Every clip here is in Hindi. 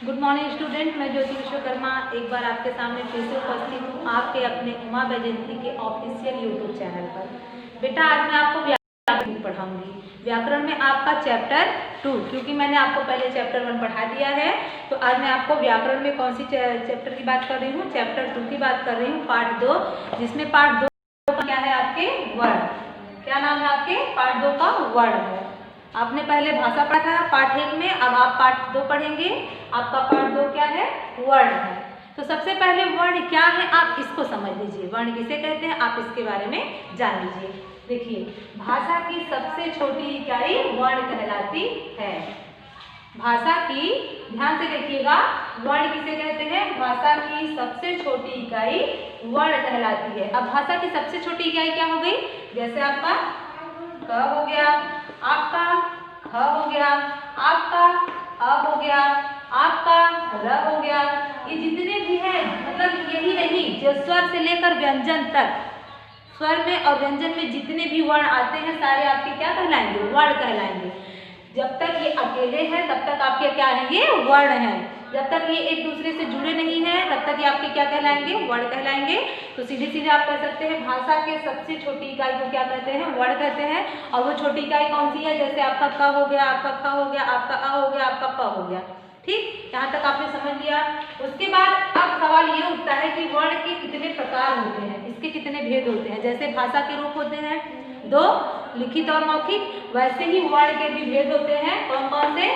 गुड मॉर्निंग स्टूडेंट, मैं ज्योति विश्वकर्मा एक बार आपके सामने फिर से उपस्थित हूँ आपके अपने उमा बैजयंती के ऑफिशियल यूट्यूब चैनल पर। बेटा आज मैं आपको व्याकरण पढ़ाऊंगी। व्याकरण में आपका चैप्टर 2, क्योंकि मैंने आपको पहले चैप्टर 1 पढ़ा दिया है, तो आज मैं आपको व्याकरण में कौन सी चैप्टर की बात कर रही हूँ, चैप्टर 2 की बात कर रही हूँ, पार्ट 2, जिसमें पार्ट 2 क्या है आपके वर्ण। क्या नाम है आपके पार्ट 2 का? वर्ण है। आपने पहले भाषा पढ़ा था पार्ट 1 में, अब आप पार्ट 2 पढ़ेंगे। आपका पार्ट 2 क्या है? वर्ण है। तो सबसे पहले वर्ण क्या है आप इसको समझ लीजिए। वर्ण किसे कहते हैं आप इसके बारे में जान लीजिए। देखिए, भाषा की सबसे छोटी इकाई वर्ण कहलाती है। भाषा की, ध्यान से देखिएगा, वर्ण किसे कहते हैं? भाषा की सबसे छोटी इकाई वर्ण कहलाती है। अब भाषा की सबसे छोटी इकाई क्या हो गई? जैसे आपका क हो गया, आपका ख हो गया, आपका अ हो गया, आपका र हो गया। ये जितने भी हैं, मतलब यही नहीं, जो स्वर से लेकर व्यंजन तक, स्वर में और व्यंजन में जितने भी वर्ण आते हैं सारे आपके क्या कहलाएंगे? वर्ण कहलाएंगे। जब तक ये अकेले हैं तब तक आपके क्या है? ये वर्ण हैं। जब तक ये एक दूसरे से जुड़े नहीं हैं तब तक ये आपके क्या कहलाएंगे? वर्ण कहलाएंगे। तो सीधे सीधे आप कह सकते हैं भाषा के सबसे छोटी इकाई को क्या कहते हैं? वर्ण कहते हैं। और वो छोटी इकाई कौन सी है? जैसे आपका क हो गया, आपका ख हो गया, आपका अ हो गया, आपका प हो गया। ठीक, यहाँ तक आपने समझ लिया। उसके बाद अब सवाल ये उठता है कि वर्ण के कितने प्रकार होते हैं, इसके कितने भेद होते हैं। जैसे भाषा के रूप होते हैं 2, लिखित और मौखिक, वैसे ही वर्ण के भी भेद होते हैं। कौन कौन से?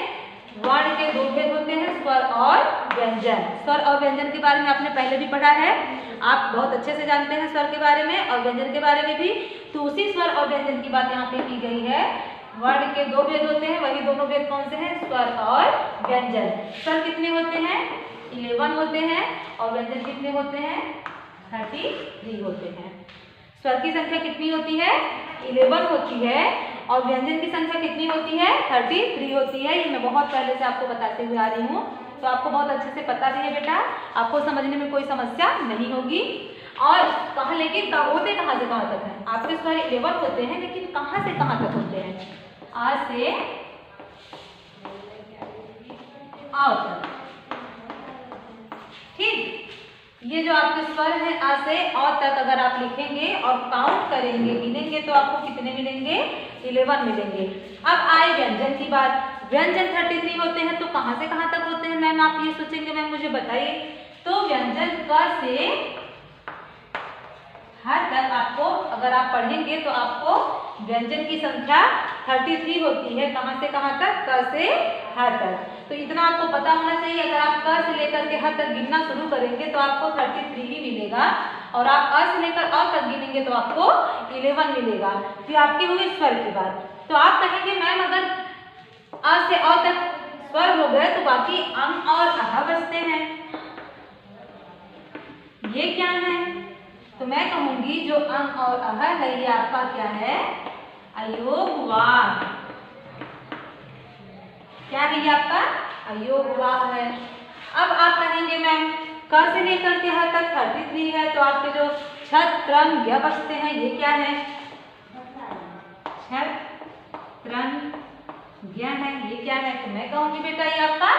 वर्ण के 2 भेद होते हैं, स्वर और व्यंजन। स्वर और व्यंजन के बारे में आपने पहले भी पढ़ा है, आप बहुत अच्छे से जानते हैं स्वर के बारे में और व्यंजन के बारे में भी। तो उसी स्वर और व्यंजन की बात यहाँ पे की गई है। वर्ण के 2 भेद होते हैं, वही दोनों भेद कौन से हैं? स्वर और व्यंजन। स्वर कितने होते हैं? 11 होते हैं और व्यंजन कितने होते हैं? 33 होते हैं। स्वर की संख्या कितनी होती है? 11 होती है और व्यंजन की संख्या कितनी होती है? 33 होती है। ये मैं बहुत पहले से आपको बताते हुए आ रही हूँ, तो आपको बहुत अच्छे से पता भी है बेटा, आपको समझने में कोई समस्या नहीं होगी। और कहाँ, लेकिन होते कहाँ से कहाँ तक हैं? आपके स्वर 11 होते हैं, लेकिन कहाँ से कहाँ तक होते हैं? आ से आओ तक। ठीक, ये जो आपके स्वर हैं आ से अ तक अगर आप लिखेंगे और काउंट करेंगे, गिनेंगे, तो आपको कितने मिलेंगे? 11 मिलेंगे। अब आए व्यंजन की बात। व्यंजन 33 होते हैं, तो कहाँ से कहाँ तक होते हैं मैम? आप ये सोचेंगे मैम मुझे बताइए। तो व्यंजन क से हर तक आपको अगर आप पढ़ेंगे तो आपको व्यंजन की संख्या 33 होती है। कहाँ से कहाँ तक? क से ह तक। तो इतना आपको पता होना चाहिए। अगर आप क से लेकर के ह तक गिनना शुरू करेंगे तो आपको 33 ही मिलेगा, और आप अ से लेकर अ तक गिनेंगे तो आपको 11 मिलेगा। फिर आपकी हुई स्वर की बात। तो आप कहेंगे मैम अगर अ से अ तक स्वर हो गए तो बाकी अं और अह बचते हैं, ये क्या है? तो मैं कहूंगी जो अं और अह है ये आपका क्या है? अयोगवाह। क्या है ये आपका? अयोगवाह है। अब आप कहेंगे मैम क से लेकर के ह तक 33 है, तो आपके जो छत त्रन ज्ञ बचते हैं ये क्या है? छत त्रन ज्ञ है, ये क्या है? तो मैं कहूंगी बेटा ये आपका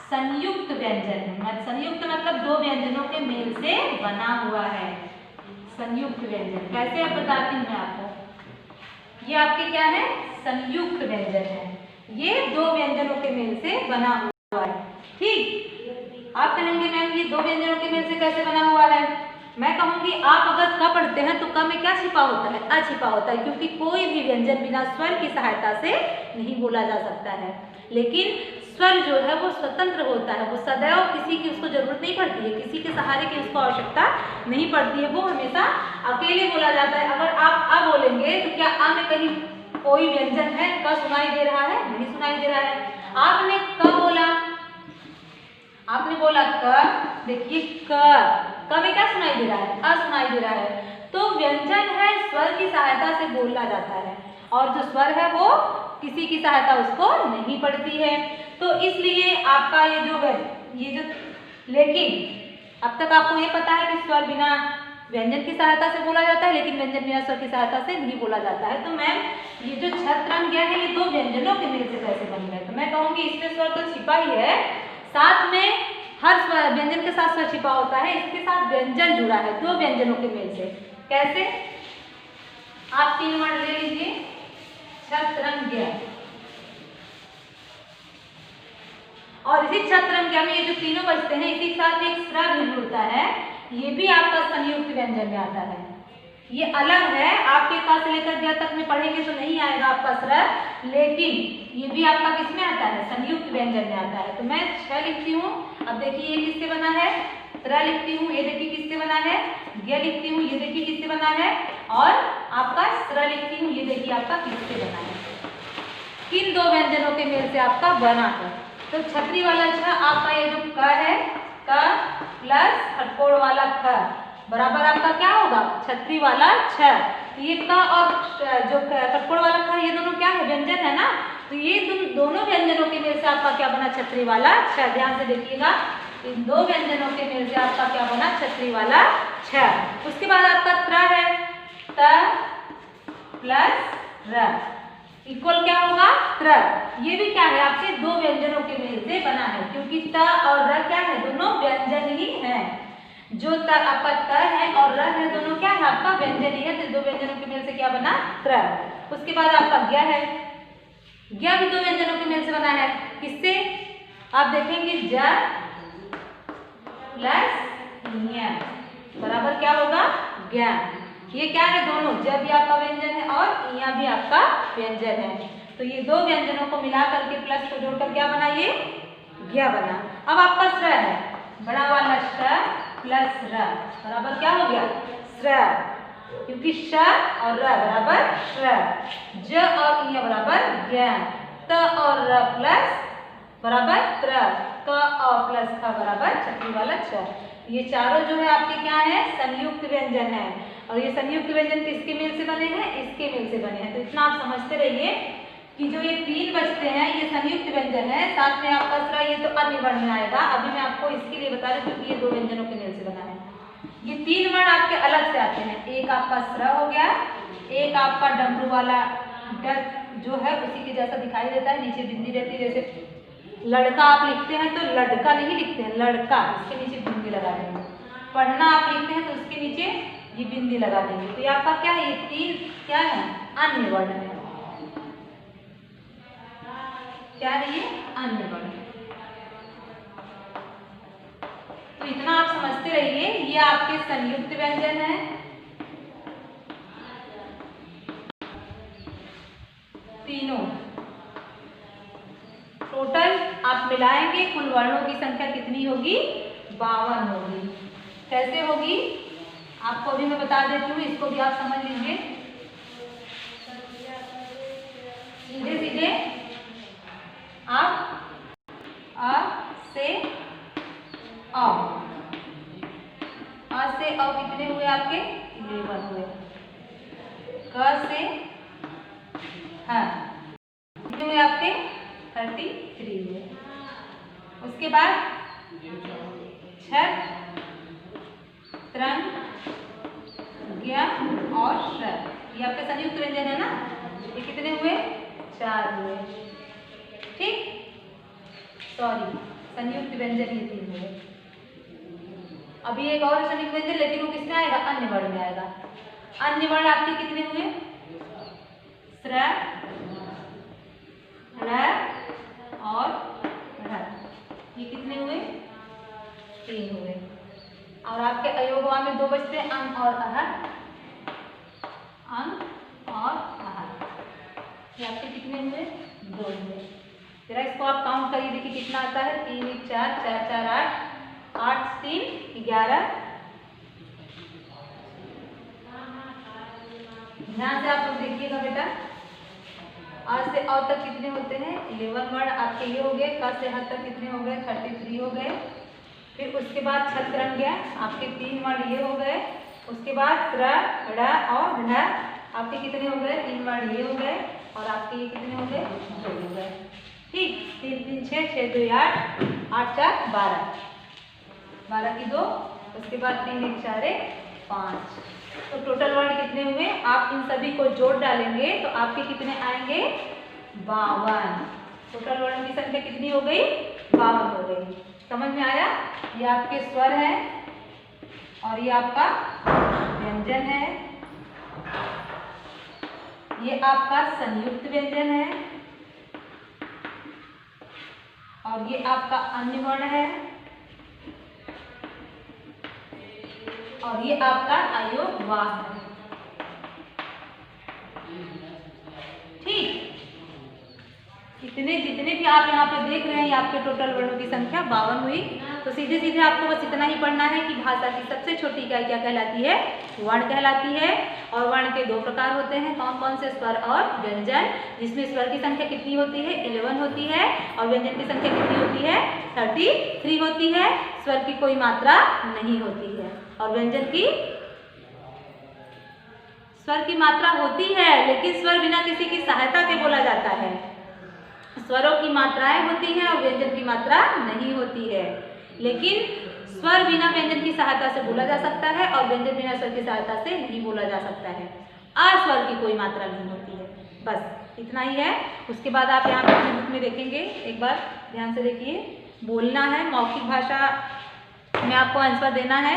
संयुक्त व्यंजन है। संयुक्त मतलब 2 व्यंजनों के मेल से बना हुआ है संयुक्त व्यंजन। कैसे अब बताती हूँ मैं आपको। ये आपके क्या है? संयुक्त व्यंजन है। ये 2 व्यंजनों के मेल से बना हुआ है। ठीक, आप कहेंगे मैम ये 2 व्यंजनों के मेल से कैसे बना हुआ है? मैं कहूंगी आप अगर क पढ़ते हैं तो क में क्या छिपा होता है? अ छिपा होता है, क्योंकि कोई भी व्यंजन बिना स्वर की सहायता से नहीं बोला जा सकता है। लेकिन स्वर जो है वो स्वतंत्र होता है, वो सदैव किसी की उसको जरूरत नहीं पड़ती है, किसी के सहारे की उसको आवश्यकता नहीं पड़ती है, वो हमेशा अकेले बोला जाता है। अगर आप अ बोलेंगे तो क्या अ में कहीं कोई व्यंजन है? क सुनाई दे रहा है? नहीं सुनाई दे रहा है। आपने क बोला, आपने बोला क, देखिए क में क्या सुनाई दे रहा है? अ सुनाई दे रहा है। तो व्यंजन है स्वर की सहायता से बोला जाता है, और जो स्वर है वो किसी की सहायता उसको नहीं पड़ती है। तो इसलिए आपका ये जो है, ये जो, लेकिन अब तक आपको ये पता है कि स्वर बिना व्यंजन की सहायता से बोला जाता है, लेकिन व्यंजन बिना स्वर की सहायता से नहीं बोला जाता है। तो मैम ये जो छत त्रन ज्ञ है ये 2 व्यंजनों के मेल से कैसे बन गए? तो मैं कहूंगी इसमें स्वर तो छिपा ही है, साथ में हर व्यंजन के साथ स्वर छिपा होता है, इसके साथ व्यंजन जुड़ा है दो व्यंजनों के मेल से। कैसे? आप 3 वर्ण ले लीजिए, छत्रंग्या, और इसी छत्रंग्या में ये जो तीनों बचते हैं इसी के साथ एक स्र भी जुड़ता है, ये भी आपका संयुक्त व्यंजन में आता है। ये अलग है, आपके का से लेकर ज्ञ तक में पढ़ेंगे तो नहीं आएगा आपका स्र, लेकिन ये भी आपका किस में आता है? संयुक्त व्यंजन में आता है। तो मैं 6 लिखती हूँ। अब देखिए ये किससे बना है? त्र लिखती हूँ, ये देखिए किससे बना है? ज्ञ लिखती हूँ, ये देखिए किससे बना है? और आपका स्र लिखती हूँ, ये देखिए आपका किससे बना है? किन दो व्यंजनों के मेल से आपका बना है। तो छतरी वाला छ आपका ये जो क है, क प्लस खटकोड़ वाला ख बराबर आपका क्या होगा? छतरी वाला छ। ये क और जो खटकोड़ वाला ख ये दोनों क्या है? व्यंजन है ना। तो ये दोनों व्यंजनों के मेल से आपका क्या बना? छतरी वाला छ। ध्यान से देखिएगा, इन दो व्यंजनों के मेल से आपका क्या बना? छतरी वाला छ। उसके बाद आपका त्र है, त प्लस र इक्वल क्या होगा? त्र। ये भी क्या है? आपके दो व्यंजनों के मेल से बना है, क्योंकि त और र क्या है? दोनों व्यंजन ही हैं। जो त आपका त है और र है, दोनों क्या है? आपका व्यंजन ही है। तो दो व्यंजनों के मेल से क्या बना? त्र। उसके बाद आपका ज्ञ है, ज्ञ भी दो व्यंजनों के मेल से बना है। किससे? आप देखेंगे ज प्लस ञ बराबर क्या होगा? ज्ञ। ये क्या है? दोनों ज भी आपका व्यंजन है और ञ भी आपका व्यंजन है। तो ये दो व्यंजनों को मिला करके प्लस को जोड़कर क्या बना? ये ज्ञ बना। अब आपका स्र है, बड़ा वाला श प्लस र बराबर क्या हो गया? स्र, क्योंकि श और र बराबर श्र, ज और ञ बराबर ज्ञ, त और र प्लस बराबर त्र, क और प्लस ख बराबर छतरी वाला छ। ये चारों जो है आपके क्या है? संयुक्त व्यंजन है। और ये संयुक्त व्यंजन किसके मेल से बने हैं? इसके मेल से बने हैं। तो इतना आप समझते रहिए कि जो ये 3 बचते हैं ये संयुक्त व्यंजन है, साथ में आपका स्र ये तो अन्य वर्ण में आएगा। अभी मैं आपको इसके लिए बता रही हूँ क्योंकि ये दो व्यंजनों के मेल से बना है। ये 3 वर्ण आपके अलग से आते हैं। एक आपका स्र हो गया, एक आपका डमरू वाला ड जो है उसी के जैसा दिखाई देता है, नीचे बिंदी रहती है। जैसे लड़का आप लिखते हैं तो लड़का नहीं लिखते हैं, लड़का, इसके नीचे बिंदी लगा देंगे। पढ़ना आप लिखते हैं तो उसके नीचे ये बिंदी लगा देंगे। तो ये आपका क्या है? ये 3 क्या है? अन्य वर्ण है। क्या है ये? अन्य वर्ण। तो इतना आप समझते रहिए, ये आपके संयुक्त व्यंजन है, तीनों टोटल आप मिलाएंगे कुल वर्णों की संख्या कितनी होगी? 52 होगी। कैसे होगी आपको अभी मैं बता देती हूँ, इसको भी आप समझ लीजिए। सीधे सीधे आप अ से कितने हुए आपके? 11 हुए। क से कितने हुए आपके? 33 हुए। उसके बाद छठ, त्रंग, ज्ञ और श्र, ये आपके संयुक्त व्यंजन है ना। ये कितने हुए? 4 हुए। ठीक, सॉरी, संयुक्त व्यंजन ये 3 हुए। अभी एक और संयुक्त व्यंजन, लेकिन वो किसमें आएगा? अन्य वर्ण में आएगा। अन्य वर्ण आपके कितने हुए? स्र, ळ और ढ। ये कितने हुए? 3 हुए। और आपके अयोगवा में 2 बचते हैं, अंग और अहर। अंग और अहर, ये आपके कितने हुए? 2 हुए। जरा इसको आप काउंट करिए, देखिए कितना आता है। 3 1 4, 4 4 8, 8 3 11। ध्यान से आप लोग देखिएगा बेटा। आज से और तक कितने होते हैं? 11 वर्ण आपके ये हो गए। क से ह तक कितने हो गए? 33 हो गए। फिर उसके बाद छत्रंग आपके 3 वर्ण ये हो गए। उसके बाद त्र, ड़ और ढ आपके कितने हो गए? 3 वर्ण ये हो गए। और आपके ये कितने हो गए? 2 हो गए। ठीक, 3 3 6, 6 2 8, 8 4 12, 12 की 2। उसके बाद 3 1 4 5। तो टोटल वर्ण कितने हुए? आप इन सभी को जोड़ डालेंगे तो आपके कितने आएंगे? 52। टोटल वर्ण की संख्या कितनी हो गई? 52 हो गई। समझ में आया? ये आपके स्वर हैं और ये आपका व्यंजन है, ये आपका संयुक्त व्यंजन है और ये आपका अन्य वर्ण है और ये आपका अयोगवाह है। ठीक, इतने जितने भी आप यहाँ पे देख रहे हैं, ये आपके टोटल वर्णों की संख्या 52 हुई। तो सीधे सीधे आपको बस इतना ही पढ़ना है कि भाषा की सबसे छोटी इकाई क्या कहलाती है? वर्ण कहलाती है। और वर्ण के दो प्रकार होते हैं, कौन कौन से? स्वर और व्यंजन, जिसमें स्वर की संख्या कितनी होती है? 11 होती है और व्यंजन की संख्या कितनी होती है? 33 होती है। स्वर की कोई मात्रा नहीं होती है और व्यंजन की स्वर की मात्रा होती है, लेकिन स्वर बिना किसी की सहायता के बोला जाता है। स्वरों की मात्राएं होती हैं और व्यंजन की मात्रा नहीं होती है, लेकिन स्वर बिना व्यंजन की सहायता से बोला जा सकता है और व्यंजन बिना स्वर की सहायता से नहीं बोला जा सकता है। अस्वर की कोई मात्रा नहीं होती है। बस इतना ही है। उसके बाद आप यहाँ पे अपने बुक में देखेंगे, एक बार ध्यान से देखिए। बोलना है, मौखिक भाषा में आपको आंसर देना है,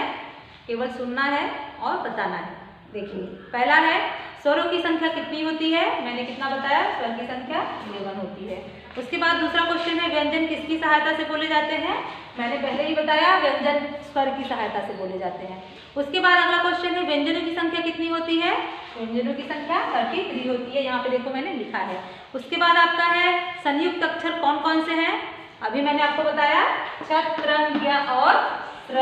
केवल सुनना है और बताना है। देखिए, पहला है स्वरों की संख्या कितनी होती है? मैंने कितना बताया? स्वर की संख्या 11 होती है। उसके बाद दूसरा क्वेश्चन है, व्यंजन किसकी सहायता से बोले जाते हैं? मैंने पहले ही बताया, व्यंजन स्वर की सहायता से बोले जाते हैं। उसके बाद अगला क्वेश्चन है, व्यंजनों की संख्या कितनी होती है? व्यंजनों की संख्या 33 होती है। यहाँ पे देखो मैंने लिखा है। उसके बाद आपका है संयुक्त अक्षर कौन कौन से हैं? अभी मैंने आपको बताया, छ, त्र, ज्ञ और स्र,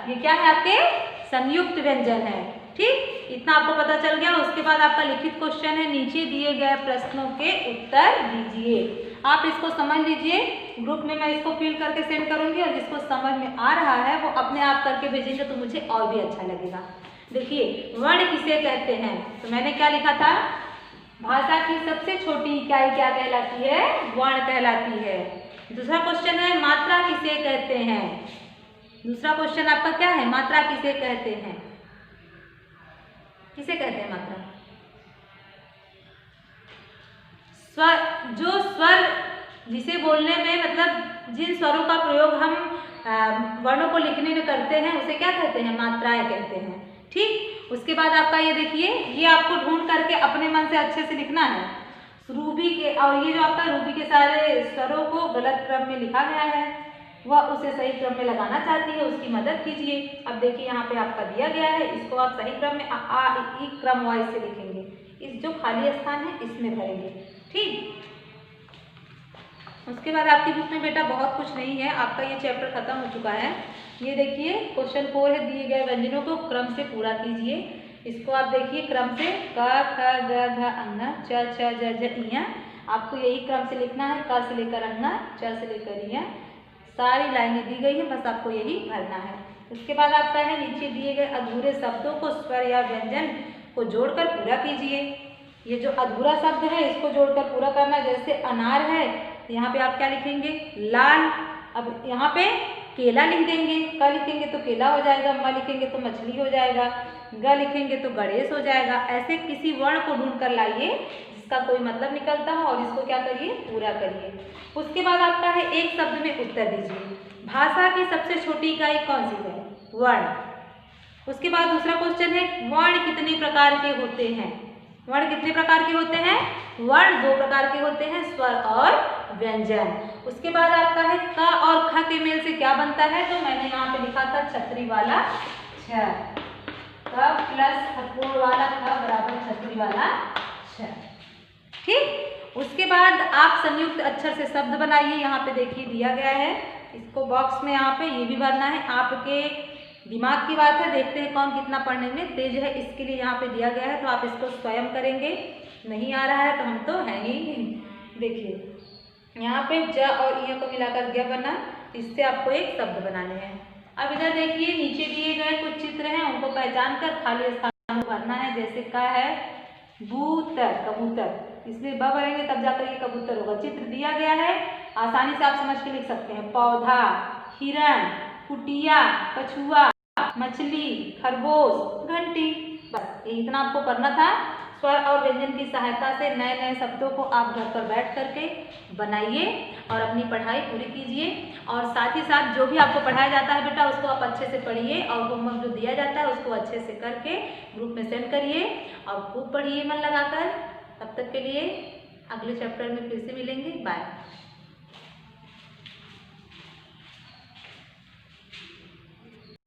ये क्या है? आपके संयुक्त व्यंजन है। ठीक, इतना आपको पता चल गया। उसके बाद आपका लिखित क्वेश्चन है, नीचे दिए गए प्रश्नों के उत्तर दीजिए। आप इसको समझ लीजिए, ग्रुप में मैं इसको फिल करके सेंड करूंगी और जिसको समझ में आ रहा है वो अपने आप करके भेजेंगे तो मुझे और भी अच्छा लगेगा। देखिए, वर्ण किसे कहते हैं? तो मैंने क्या लिखा था? भाषा की सबसे छोटी इकाई क्या कहलाती है? वर्ण कहलाती है। दूसरा क्वेश्चन है, मात्रा किसे कहते हैं? दूसरा क्वेश्चन आपका क्या है? मात्रा किसे कहते हैं? किसे कहते हैं मात्रा? स्वर, जो स्वर जिसे बोलने में मतलब जिन स्वरों का प्रयोग हम वर्णों को लिखने में करते हैं उसे क्या कहते हैं? मात्राएं कहते हैं। ठीक, उसके बाद आपका ये देखिए, ये आपको ढूंढ करके अपने मन से अच्छे से लिखना है। रूबी के, और ये जो आपका रूबी के सारे स्वरों को गलत क्रम में लिखा गया है, वह उसे सही क्रम में लगाना चाहती है, उसकी मदद कीजिए। अब देखिए, यहाँ पे आपका दिया गया है, इसको आप सही क्रम में आ ई क्रम वाइज से लिखेंगे। इस जो खाली स्थान है इसमें भरेंगे। ठीक, उसके बाद आपकी बुक में बेटा बहुत कुछ नहीं है, आपका ये चैप्टर खत्म हो चुका है। ये देखिए क्वेश्चन 4 है, दिए गए व्यंजनों को क्रम से पूरा कीजिए। इसको आप देखिए क्रम से, क ख ग घ अंग च छ ज झ इया, आपको यही क्रम से लिखना है। क से लेकर अंग, च से लेकर इया, सारी लाइनें दी गई है, बस आपको यही भरना है। उसके बाद आपका है, नीचे दिए गए अधूरे शब्दों को स्वर या व्यंजन को जोड़कर पूरा कीजिए। ये जो अधूरा शब्द है इसको जोड़कर पूरा करना। जैसे अनार है तो यहाँ पे आप क्या लिखेंगे? लाल। अब यहाँ पे केला लिख देंगे, क लिखेंगे तो केला हो जाएगा, म लिखेंगे तो मछली हो जाएगा, ग लिखेंगे तो गणेश हो जाएगा। ऐसे किसी वर्ण को ढूंढ कर लाइए जिसका कोई मतलब निकलता हो और इसको क्या करिए? पूरा करिए। उसके बाद आपका है, एक शब्द में उत्तर दीजिए। भाषा की सबसे छोटी इकाई कौन सी है? वर्ण। उसके बाद दूसरा क्वेश्चन है, वर्ण कितने प्रकार के होते हैं? वर्ण कितने प्रकार के होते हैं? वर्ण 2 प्रकार के होते हैं, स्वर और व्यंजन। उसके बाद आपका है, क और ख के मेल से क्या बनता है? तो मैंने यहाँ पे लिखा था छतरी वाला छ, क प्लस पूर्ण वाला ख बराबर छतरी वाला छ। ठीक, उसके बाद आप संयुक्त अक्षर से शब्द बनाइए। यहाँ पे देखिए दिया गया है, इसको बॉक्स में यहाँ पे ये भी भरना है। आपके दिमाग की बात है, देखते हैं कौन कितना पढ़ने में तेज है। इसके लिए यहाँ पे दिया गया है तो आप इसको स्वयं करेंगे। नहीं आ रहा है तो हम तो हैं ही। देखिए यहाँ पे ज और इ को मिलाकर ग बना, इससे आपको एक शब्द बनाने हैं। अब इधर देखिए, नीचे दिए गए कुछ चित्र हैं, उनको पहचान कर खाली स्थान भरना है। जैसे का है बूतर, कबूतर, इसलिए ब भरेंगे तब जाकर ये कबूतर होगा। चित्र दिया गया है, आसानी से आप समझ के लिख सकते हैं। पौधा, हिरण, कुटिया, कछुआ, मछली, खरगोश, घंटी। बस ये इतना आपको करना था। स्वर और व्यंजन की सहायता से नए नए शब्दों को आप घर पर बैठ करके बनाइए और अपनी पढ़ाई पूरी कीजिए। और साथ ही साथ जो भी आपको पढ़ाया जाता है बेटा उसको आप अच्छे से पढ़िए और होमवर्क जो दिया जाता है उसको अच्छे से करके ग्रुप में सेंड करिए और खूब पढ़िए मन लगाकर। तब तक के लिए अगले चैप्टर में फिर से मिलेंगे। बाय।